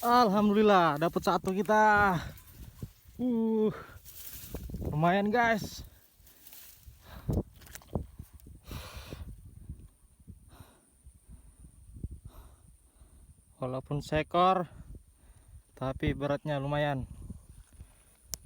Alhamdulillah dapat satu kita. Lumayan guys. Walaupun seekor, tapi beratnya lumayan.